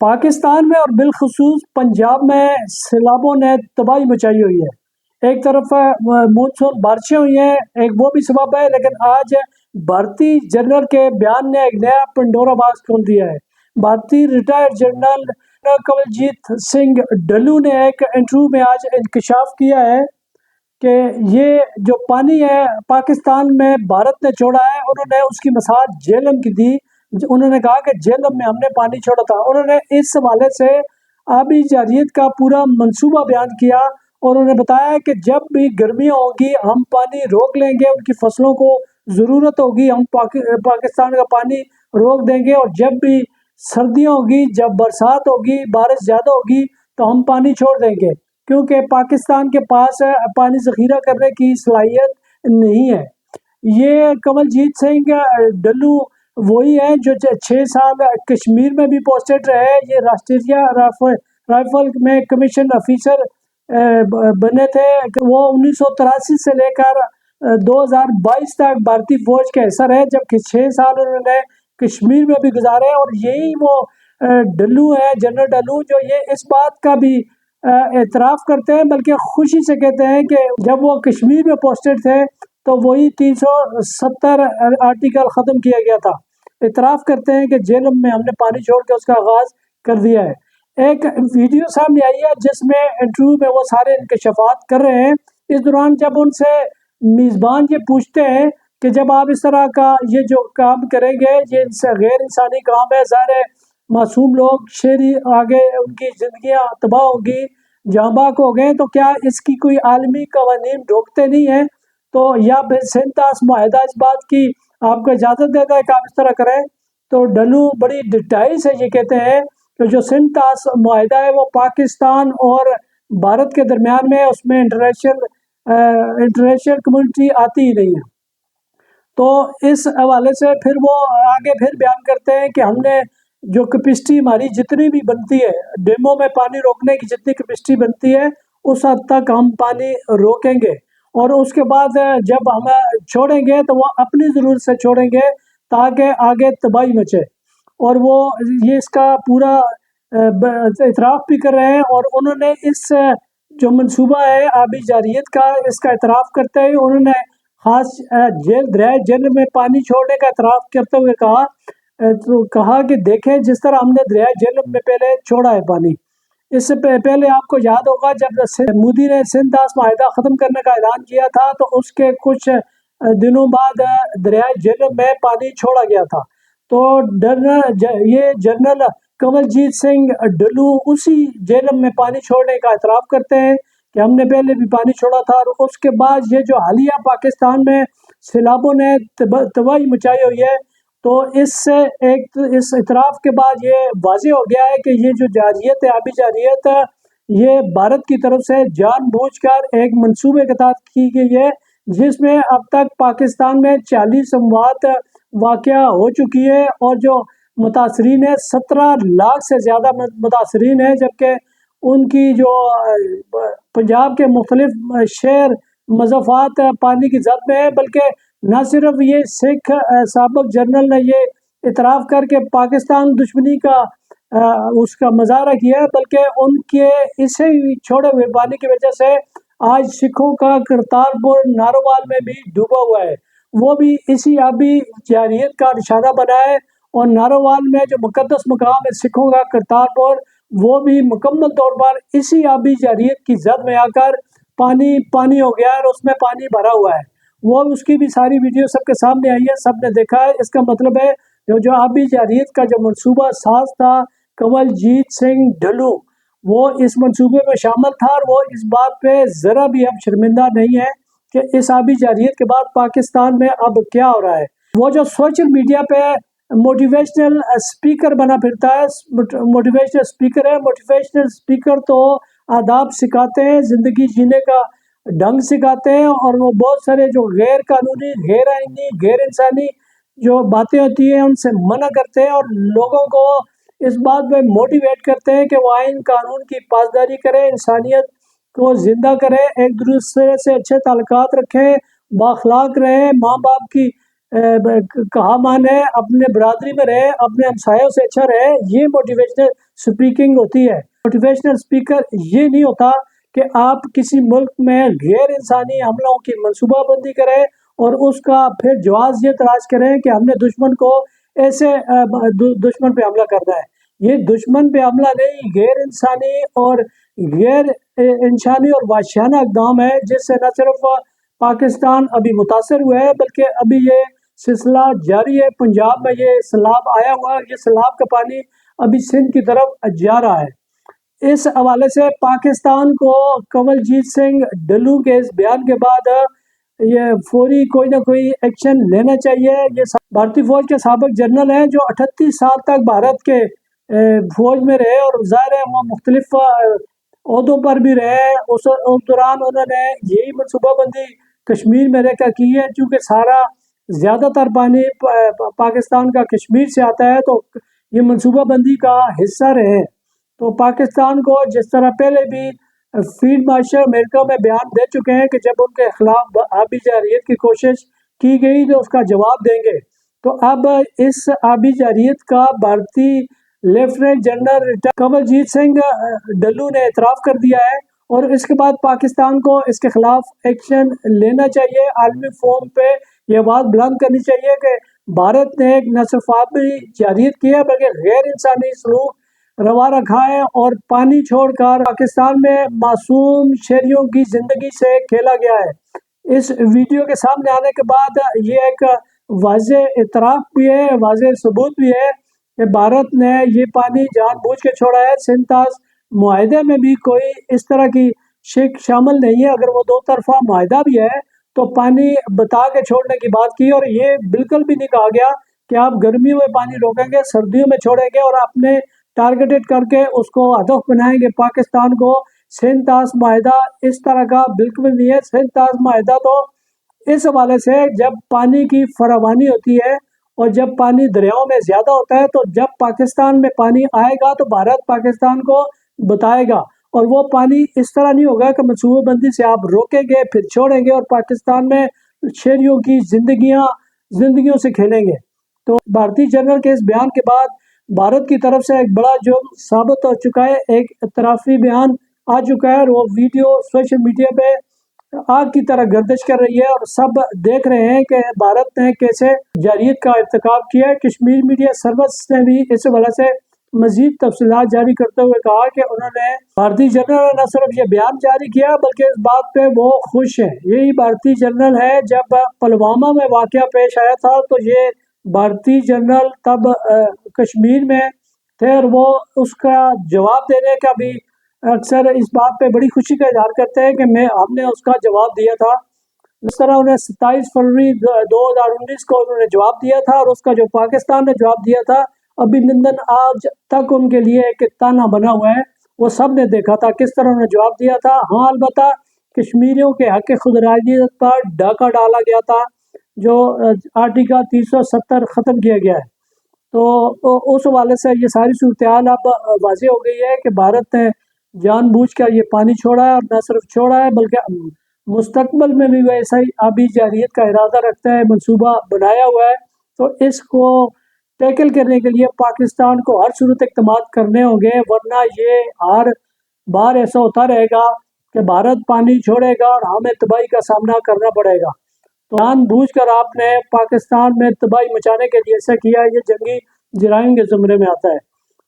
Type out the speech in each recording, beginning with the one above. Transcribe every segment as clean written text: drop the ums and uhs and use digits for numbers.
پاکستان میں اور بالخصوص پنجاب میں سیلابوں نے تباہی مچائی ہوئی ہے۔ ایک طرف مونسون بارشیں ہوئی ہیں، ایک وہ بھی سبب ہے، لیکن آج بھارتی جنرل کے بیان نے ایک نیا پنڈورا باکس کھول دیا ہے۔ بھارتی ریٹائرڈ جنرل کنولجیت سنگھ ڈھلو نے ایک انٹرویو میں آج انکشاف کیا ہے کہ یہ جو پانی ہے پاکستان میں بھارت نے چھوڑا ہے، انہوں نے اس کی مثال جہلم کی دی۔ انہوں نے کہا کہ جہلم میں ہم نے پانی چھوڑا تھا۔ انہوں نے اس حوالے سے آبی جارحیت کا پورا منصوبہ بیان کیا، اور انہوں نے بتایا کہ جب بھی گرمیاں ہوگی ہم پانی روک لیں گے، ان کی فصلوں کو ضرورت ہوگی ہم پاکستان کا پانی روک دیں گے، اور جب بھی سردیاں ہوگی، جب برسات ہوگی، بارش زیادہ ہوگی تو ہم پانی چھوڑ دیں گے، کیونکہ پاکستان کے پاس پانی ذخیرہ کرنے کی صلاحیت نہیں ہے۔ یہ کنولجیت سنگھ ڈھلو وہی ہیں جو 6 سال کشمیر میں بھی پوسٹڈ رہے۔ یہ راشٹریہ رائفل میں کمیشن آفیسر بنے تھے۔ وہ 1983 سے لے کر 2022 تک بھارتی فوج کے حصہ رہے، جبکہ 6 سال انہوں نے کشمیر میں بھی گزارے۔ اور یہی وہ ڈھلو ہے، جنرل ڈھلو، جو یہ اس بات کا بھی اعتراف کرتے ہیں، بلکہ خوشی سے کہتے ہیں کہ جب وہ کشمیر میں پوسٹڈ تھے تو وہی 370 آرٹیکل ختم کیا گیا تھا۔ اعتراف کرتے ہیں کہ جہلم میں ہم نے پانی چھوڑ کے اس کا آغاز کر دیا ہے۔ ایک ویڈیو سامنے آئی ہے جس میں انٹرویو میں وہ سارے انکشافات کر رہے ہیں۔ اس دوران جب ان سے میزبان یہ پوچھتے ہیں کہ جب آپ اس طرح کا یہ جو کام کریں گے، یہ ان سے غیر انسانی کام ہے، ظاہر ہے معصوم لوگ شہری آگے ان کی زندگیاں تباہ ہوگی، جاں باک ہو گئے، تو کیا اس کی کوئی عالمی قوانین روکتے نہیں ہیں؟ تو یا پھر سنتاس معاہدہ اس بات کی آپ کو اجازت دیتا ہے کہ آپ اس طرح کریں؟ تو ڈھلو بڑی ڈٹائی سے یہ کہتے ہیں کہ جو سنتاس معاہدہ ہے وہ پاکستان اور بھارت کے درمیان میں، اس میں انٹرنیشنل کمیونٹی آتی ہی نہیں ہے۔ تو اس حوالے سے پھر وہ آگے پھر بیان کرتے ہیں کہ ہم نے جو کیپیسٹی ہماری جتنی بھی بنتی ہے، ڈیموں میں پانی روکنے کی جتنی کیپیسٹی بنتی ہے، اس حد تک ہم پانی روکیں گے، اور اس کے بعد جب ہم چھوڑیں گے تو وہ اپنی ضرورت سے چھوڑیں گے تاکہ آگے تباہی مچے۔ اور وہ یہ اس کا پورا اعتراف بھی کر رہے ہیں، اور انہوں نے اس جو منصوبہ ہے آبی جارحیت کا، اس کا اعتراف کرتے ہوئے انہوں نے خاص دریائے جہلم میں پانی چھوڑنے کا اعتراف کرتے ہوئے کہا کہ دیکھیں جس طرح ہم نے دریائے جہلم میں پہلے چھوڑا ہے پانی۔ اس سے پہلے آپ کو یاد ہوگا جب مودی نے سنتاس معاہدہ ختم کرنے کا اعلان کیا تھا تو اس کے کچھ دنوں بعد دریائے جہلم میں پانی چھوڑا گیا تھا۔ تو یہ جنرل کنولجیت سنگھ ڈھلو اسی جہلم میں پانی چھوڑنے کا اعتراف کرتے ہیں کہ ہم نے پہلے بھی پانی چھوڑا تھا۔ اور اس کے بعد یہ جو حالیہ پاکستان میں سیلابوں نے تباہی مچائی ہوئی ہے، تو اس اعتراف کے بعد یہ واضح ہو گیا ہے کہ یہ جو جارحیت ہے، آبی جارحیت، یہ بھارت کی طرف سے جان بوجھ کر ایک منصوبے کے تحت کی گئی ہے، جس میں اب تک پاکستان میں 40 اموات واقعہ ہو چکی ہے، اور جو متاثرین ہیں 17 لاکھ سے زیادہ متاثرین ہیں، جبکہ ان کی جو پنجاب کے مختلف شہر مضافات پانی کی زد میں ہے۔ بلکہ نہ صرف یہ سکھ سابق جنرل نے یہ اعتراف کر کے پاکستان دشمنی کا اس کا مظاہرہ کیا ہے، بلکہ ان کے اسے چھوڑے ہوئے پانی کی وجہ سے آج سکھوں کا کرتارپور نارووال میں بھی ڈوبا ہوا ہے، وہ بھی اسی آبی جارحیت کا نشانہ بنا ہے۔ اور نارووال میں جو مقدس مقام ہے سکھوں کا کرتارپور، وہ بھی مکمل طور پر اسی آبی جارحیت کی زد میں آ کر پانی ہو گیا ہے، اور اس میں پانی بھرا ہوا ہے۔ وہ اس کی بھی ساری ویڈیو سب کے سامنے آئی ہے، سب نے دیکھا ہے۔ اس کا مطلب ہے جو آبی جارحیت کا جو منصوبہ ساز تھا کنولجیت سنگھ ڈھلو، وہ اس منصوبے میں شامل تھا، اور وہ اس بات پہ ذرا بھی اب شرمندہ نہیں ہے کہ اس آبی جارحیت کے بعد پاکستان میں اب کیا ہو رہا ہے۔ وہ جو سوشل میڈیا پہ موٹیویشنل اسپیکر بنا پھرتا ہے، موٹیویشنل اسپیکر ہے، موٹیویشنل اسپیکر تو آداب سکھاتے ہیں، زندگی جینے کا ڈھنگ سکھاتے ہیں، اور وہ بہت سارے جو غیر قانونی، غیر آئینی، غیر انسانی جو باتیں ہوتی ہیں ان سے منع کرتے ہیں، اور لوگوں کو اس بات میں موٹیویٹ کرتے ہیں کہ وہ آئین قانون کی پاسداری کریں، انسانیت کو زندہ کریں، ایک دوسرے سے اچھے تعلقات رکھیں، بااخلاق رہیں، ماں باپ کی کہا مان ہے اپنے برادری میں رہے، اپنے ہمسایوں سے اچھا رہے، یہ موٹیویشنل سپیکنگ ہوتی ہے۔ موٹیویشنل سپیکر یہ نہیں ہوتا کہ آپ کسی ملک میں غیر انسانی حملوں کی منصوبہ بندی کریں اور اس کا پھر جواز یہ تلاش کریں کہ ہم نے دشمن کو ایسے دشمن پہ حملہ کرنا ہے۔ یہ دشمن پہ حملہ نہیں، غیر انسانی اور غیر انسانی اور وحشیانہ اقدام ہے، جس سے نہ صرف پاکستان ابھی متاثر ہوا ہے بلکہ ابھی یہ سلسلہ جاری ہے۔ پنجاب میں یہ سیلاب آیا ہوا ہے، یہ سیلاب کا پانی ابھی سندھ کی طرف جا رہا ہے۔ اس حوالے سے پاکستان کو کنول جیت سنگھ ڈھلو کے اس بیان کے بعد یہ فوری کوئی نہ کوئی ایکشن لینا چاہیے۔ یہ بھارتی فوج کے سابق جنرل ہیں جو 38 سال تک بھارت کے فوج میں رہے، اور ظاہر ہے وہ مختلف عہدوں پر بھی رہے۔ اس دوران انہوں نے یہی منصوبہ بندی کشمیر میں رہ کر کی ہے، چونکہ سارا زیادہ تر پانی پاکستان کا کشمیر سے آتا ہے، تو یہ منصوبہ بندی کا حصہ رہے۔ تو پاکستان کو جس طرح پہلے بھی فیلڈ مارشل امریکہ میں بیان دے چکے ہیں کہ جب ان کے خلاف آبی جارحیت کی کوشش کی گئی تو اس کا جواب دیں گے، تو اب اس آبی جارحیت کا بھارتی لیفٹیننٹ جنرل کنول جیت سنگھ ڈھلو نے اعتراف کر دیا ہے، اور اس کے بعد پاکستان کو اس کے خلاف ایکشن لینا چاہیے۔ عالمی فورم پہ یہ بات بلند کرنی چاہیے کہ بھارت نے ایک نہ صرف آبی جارحیت کی ہے بلکہ غیر انسانی سلوک روا رکھا ہے، اور پانی چھوڑ کر پاکستان میں معصوم شہریوں کی زندگی سے کھیلا گیا ہے۔ اس ویڈیو کے سامنے آنے کے بعد یہ ایک واضح اعتراف بھی ہے، واضح ثبوت بھی ہے کہ بھارت نے یہ پانی جان بوجھ کے چھوڑا ہے۔ سنتاز معاہدے میں بھی کوئی اس طرح کی شک شامل نہیں ہے۔ اگر وہ دو طرفہ معاہدہ بھی ہے تو پانی بتا کے چھوڑنے کی بات کی، اور یہ بالکل بھی نہیں کہا گیا کہ آپ گرمیوں میں پانی روکیں گے، سردیوں میں چھوڑیں گے، اور اپنے ٹارگیٹڈ کر کے اس کو ہدف بنائیں گے پاکستان کو۔ سنتاز معاہدہ اس طرح کا بالکل نہیں ہے۔ سنتاز معاہدہ تو اس حوالے سے جب پانی کی فراوانی ہوتی ہے اور جب پانی دریاؤں میں زیادہ ہوتا ہے، تو جب پاکستان میں پانی آئے گا تو بھارت پاکستان کو بتائے گا، اور وہ پانی اس طرح نہیں ہوگا کہ منصوبہ بندی سے آپ روکیں گے پھر چھوڑیں گے اور پاکستان میں شہریوں کی زندگیوں سے کھیلیں گے۔ تو بھارتی جنرل کے اس بیان کے بعد بھارت کی طرف سے ایک بڑا جرم ثابت ہو چکا ہے، ایک اعترافی بیان آ چکا ہے، اور وہ ویڈیو سوشل میڈیا پہ آگ کی طرح گردش کر رہی ہے، اور سب دیکھ رہے ہیں کہ بھارت نے کیسے جارحیت کا ارتکاب کیا ہے۔ کشمیر میڈیا سروس نے بھی اس حوالے سے مزید تفصیلات جاری کرتے ہوئے کہا کہ انہوں نے بھارتی جنرل نے نہ صرف یہ بیان جاری کیا بلکہ اس بات پہ وہ خوش ہیں۔ یہی بھارتی جنرل ہے، جب پلوامہ میں واقعہ پیش آیا تھا تو یہ بھارتی جنرل تب کشمیر میں تھے، اور وہ اس کا جواب دینے کا بھی اکثر اس بات پہ بڑی خوشی کا اظہار کرتے ہیں کہ ہم نے اس کا جواب دیا تھا۔ اس طرح انہیں 27 فروری 2019 کو انہوں نے جواب دیا تھا، اور اس کا جو پاکستان نے جواب دیا تھا ابھی لندن آج تک ان کے لیے ایک تانا بنا ہوا ہے۔ وہ سب نے دیکھا تھا کس طرح انہوں نے جواب دیا تھا۔ ہاں، البتہ کشمیریوں کے حق خود ارادیت پر ڈاکہ ڈالا گیا تھا، جو آرٹیکل 370 ختم کیا گیا ہے۔ تو اس حوالے سے یہ ساری صورتحال اب واضح ہو گئی ہے کہ بھارت نے جان بوجھ کر یہ پانی چھوڑا ہے، اور نہ صرف چھوڑا ہے بلکہ مستقبل میں بھی وہ ایسا ہی آبی جارحیت کا ارادہ رکھتا ہے، منصوبہ بنایا ہوا ہے۔ تو اس کو ٹیکل کرنے کے لیے پاکستان کو ہر صورت اقدامات کرنے ہوں گے، ورنہ یہ ہر بار ایسا ہوتا رہے گا کہ بھارت پانی چھوڑے گا اور ہمیں تباہی کا سامنا کرنا پڑے گا۔ تو جان بوجھ کر آپ نے پاکستان میں تباہی مچانے کے لیے ایسا کیا، یہ جنگی جرائم کے زمرے میں آتا ہے۔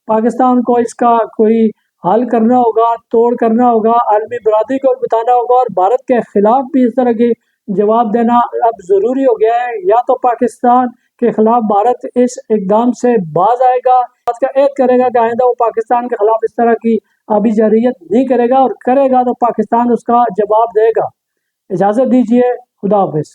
پاکستان کو اس کا کوئی حل کرنا ہوگا، توڑ کرنا ہوگا، عالمی برادری کو بتانا ہوگا، اور بھارت کے خلاف بھی اس طرح کی جواب دینا اب ضروری ہو گیا ہے۔ یا تو پاکستان کے خلاف بھارت اس اقدام سے باز آئے گا، بات کا عہد کرے گا کہ آئندہ وہ پاکستان کے خلاف اس طرح کی آبی جارحیت نہیں کرے گا، اور کرے گا تو پاکستان اس کا جواب دے گا۔ اجازت دیجیے، خدا حافظ۔